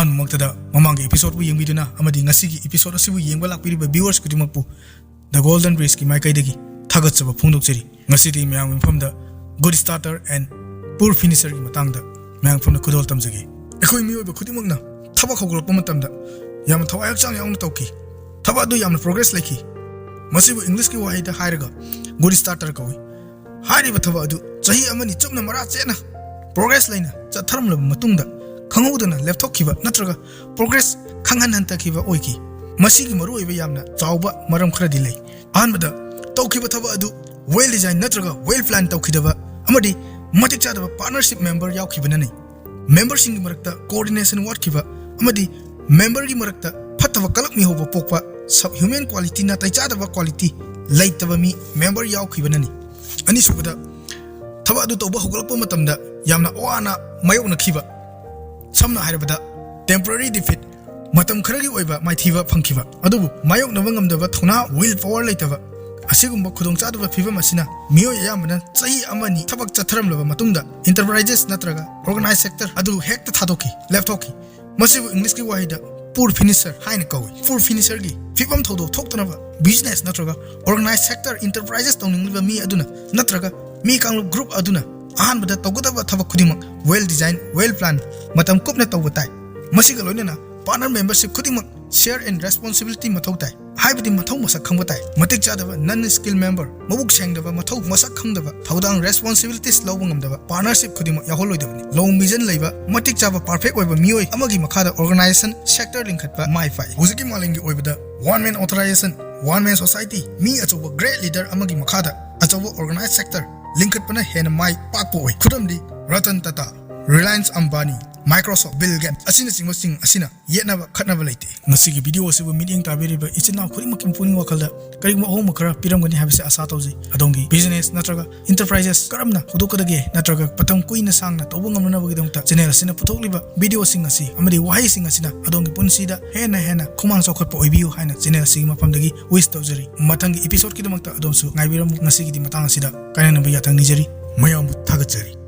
अहन मक्तदा ममांग एपिसोड बु यंगबिदुना अमदि ngasi एपिसोड असिबु यंगबा लाकपिरिबा व्यूअर्स कुदिमकपु द गोल्डन ब्रिज की माइकाइदगी थागतसबा फोंदोकचरी ngasi di मैंग मफमदा good starter and poor finisher की मतंगदा मैंग फमदा खुदोल तमजगे एखोय मियोबा खुदिमकना थबक हौगलपा मतमदा याम थवाय हक्चांग यावना तौकी थबा दु यामना प्रोग्रेस लेखी मसिबु इंग्लिश की वाहिदा हायरगा गुड स्टार्टर कवि हारिबा थबा अदु चही अमनि चुमना मरा चेना प्रोग्रेस लेना चथरमलब मतुंगदा खंगौदना लेपथोखिबा नत्रगा प्रोग्रेस खंगहन हंतखिबा ओइकी मसिगी मरुइबा यामना चावबा मरम खरदि लै अहनबदा तौखिबा थबा अदु वेल डिजाइन नत्रगा वेल प्लान तौखिदबा अमदि मतिक चादबा पार्टनरशिप मेंबर यावखिबननि मेंबर सिंग मरक्ता कोऑर्डिनेशन वाटखिबा अमदि मेंबर की मरक्ता फतबा कलक मी होबा पोकपा सब ह्यूमन क्वालिटी ना तैचादबा क्वालिटी लैतबा मी मेंबर यावखिबननि अनिसुबदा थबा अदु तौबा होगलपा मतमदा यामना ओआना मायोनखिबा समना हायरबदा टेम्पररी डिफीट मतम खरगी ओइबा माइथीबा फंखिबा अदुबु मायोकनबा ngamdaba थौना विल पावर लैतबा असिगुम्बा खुदोंचादबा फिबम असिना मियोय यामना चही अमनि थबक चथरमलबा मतुंगदा इंटरप्राइजेस नत्रगा ऑर्गेनाइज सेक्टर अदु हेक्ट थादोकी लेफ्टोकी मसिबु इंग्लिश की वाहिदा पुर फिनिशर हाइन कवि पुर फिनिशर की फिबम थौदो थोक्तनबा बिजनेस नत्रगा ऑर्गेनाइज सेक्टर इंटरप्राइजेस तौनिंगलिबा मी अदुना नत्रगा मी कांगलु ग्रुप अदुना अहनबदा तौगदबा थबक खुदिमक वेल डिजाइन वेल प्लान मतम कुपना तौबा ताई मसिगा लोइनना पार्टनर मेंबरशिप खुदिमक शेयर एंड रेस्पॉन्सिबिलिटी मथौ ताई हाइबदि मथौ मसक खंबा ताई मतिक चादबा नन स्किल मेंबर मबुक सेंगदबा मथौ मसक खंगदबा थौदांग रेस्पॉन्सिबिलिटीज लौबा ngamdaba पार्टनरशिप खुदिमक याहोलोइदबनि लॉन्ग विजन लैबा मतिक चाबा परफेक्ट ओइबा मियोय अमगी मखादा ऑर्गेनाइजेशन सेक्टर लिंखतबा माइ फाइ हुजिकी मालिंगी ओइबदा one man authorization one man society मी अचौबा ग्रेट लीडर अमगी मखादा अचौबा ऑर्गेनाइज सेक्टर लिंखतपना हेन माइ पाकपो ओइ खुदमदि Ratan Tata Reliance Ambani Microsoft Bill Gates असिना सिंग असिना येनबा खतनबा लैते ngasi video asibu meeting tabiriba ichina khudimaki puning wakalda karigma ahom khara piramgani habise asa tawji adongi business natraga enterprises karamna hudukadage natraga patam kuina sangna tobu ngamna bagidamta channel asina puthokliba video sing asi amadi wahai sing asina adongi punsida hena khumang sokhotpa oibiu haina channel asigi mafamdagi wish tawjari mathangi episode kidamakta adonsu ngaibiram ngasi gidi matang asida kainana ba yathang nijari mayam thagachari